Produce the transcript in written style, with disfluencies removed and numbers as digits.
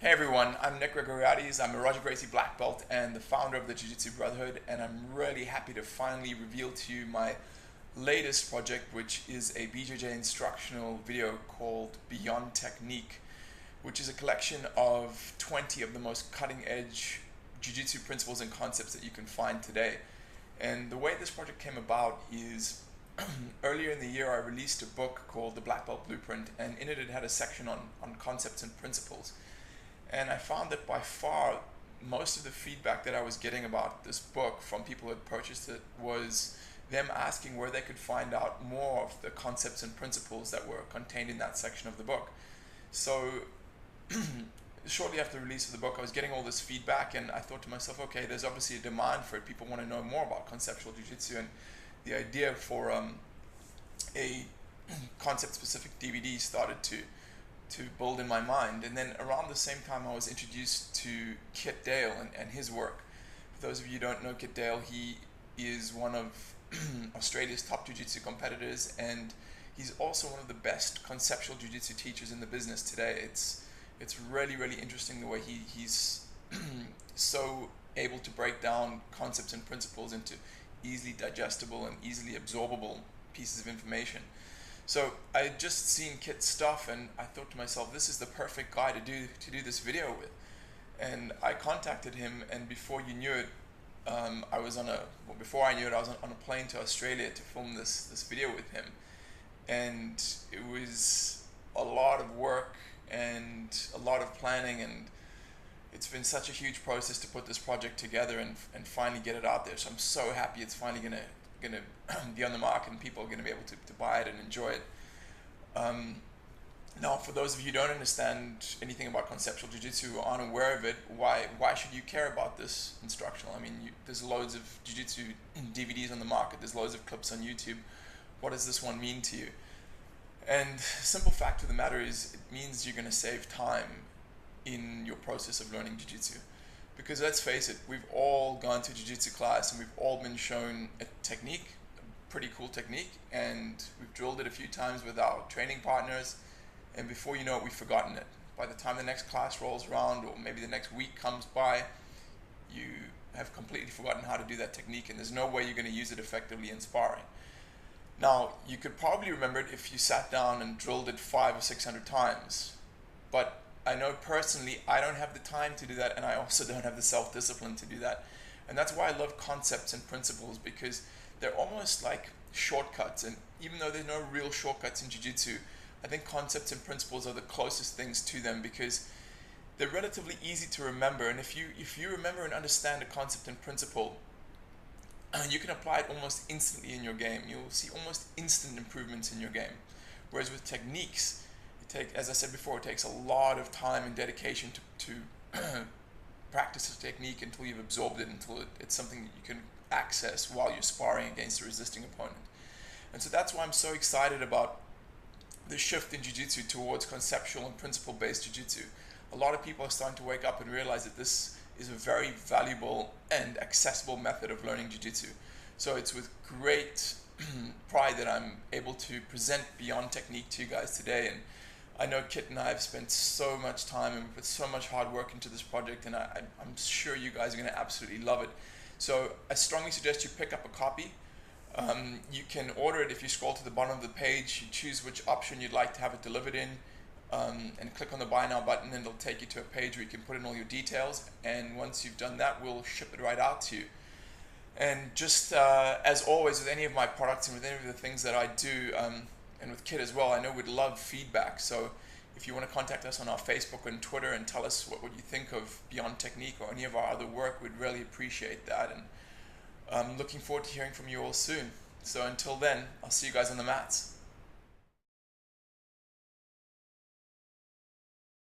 Hey everyone, I'm Nick Gregoriades. I'm a Roger Gracie black belt and the founder of the Jiu Jitsu Brotherhood, and I'm really happy to finally reveal to you my latest project, which is a BJJ instructional video called Beyond Technique, which is a collection of 20 of the most cutting edge Jiu Jitsu principles and concepts that you can find today. And the way this project came about is earlier in the year I released a book called The Black Belt Blueprint, and in it had a section on concepts and principles. And I found that by far most of the feedback that I was getting about this book from people who had purchased it was them asking where they could find out more of the concepts and principles that were contained in that section of the book. So shortly after the release of the book, I was getting all this feedback, and I thought to myself, okay, there's obviously a demand for it. People want to know more about conceptual jiu-jitsu, and the idea for a concept-specific DVD started to build in my mind. And then around the same time I was introduced to Kit Dale and his work. For those of you who don't know Kit Dale, he is one of Australia's top jiu-jitsu competitors, and he's also one of the best conceptual jiu-jitsu teachers in the business today. It's really interesting the way he's so able to break down concepts and principles into easily digestible and easily absorbable pieces of information. So I had just seen Kit's stuff, and I thought to myself, this is the perfect guy to do this video with. And I contacted him, and before you knew it, before I knew it, I was on a plane to Australia to film this video with him. And it was a lot of work and a lot of planning, and it's been such a huge process to put this project together and finally get it out there. So I'm so happy it's finally gonna be on the market and people are going to be able to buy it and enjoy it. Now, for those of you who don't understand anything about conceptual jiu-jitsu or aren't aware of it, why should you care about this instructional? I mean, there's loads of jiu-jitsu DVDs on the market, there's loads of clips on YouTube. What does this one mean to you? And simple fact of the matter is, it means you're going to save time in your process of learning jiu-jitsu. Because let's face it, we've all gone to jiu-jitsu class and we've all been shown a technique, a pretty cool technique, and we've drilled it a few times with our training partners, and before you know it, we've forgotten it. By the time the next class rolls around, or maybe the next week comes by, you have completely forgotten how to do that technique, and there's no way you're going to use it effectively in sparring. Now, you could probably remember it if you sat down and drilled it 500 or 600 times, but I know personally I don't have the time to do that, and I also don't have the self-discipline to do that. And that's why I love concepts and principles, because they're almost like shortcuts. And even though there's no real shortcuts in jiu-jitsu, I think concepts and principles are the closest things to them, because they're relatively easy to remember. And if you remember and understand a concept and principle, you can apply it almost instantly in your game. You'll see almost instant improvements in your game. Whereas with techniques, as I said before, it takes a lot of time and dedication to practice the technique until you've absorbed it, until it's something that you can access while you're sparring against a resisting opponent. And so that's why I'm so excited about the shift in jiu-jitsu towards conceptual and principle-based jiu-jitsu. A lot of people are starting to wake up and realize that this is a very valuable and accessible method of learning jiu-jitsu. So it's with great pride that I'm able to present Beyond Technique to you guys today. And I know Kit and I have spent so much time and put so much hard work into this project, and I'm sure you guys are going to absolutely love it. So I strongly suggest you pick up a copy. You can order it if you scroll to the bottom of the page. You choose which option you'd like to have it delivered in, and click on the Buy Now button, and it'll take you to a page where you can put in all your details. And once you've done that, we'll ship it right out to you. And just as always with any of my products and with any of the things that I do, and with Kit as well, I know we'd love feedback. So if you want to contact us on our Facebook and Twitter and tell us what you think of Beyond Technique or any of our other work, we'd really appreciate that. And I'm looking forward to hearing from you all soon. So until then, I'll see you guys on the mats.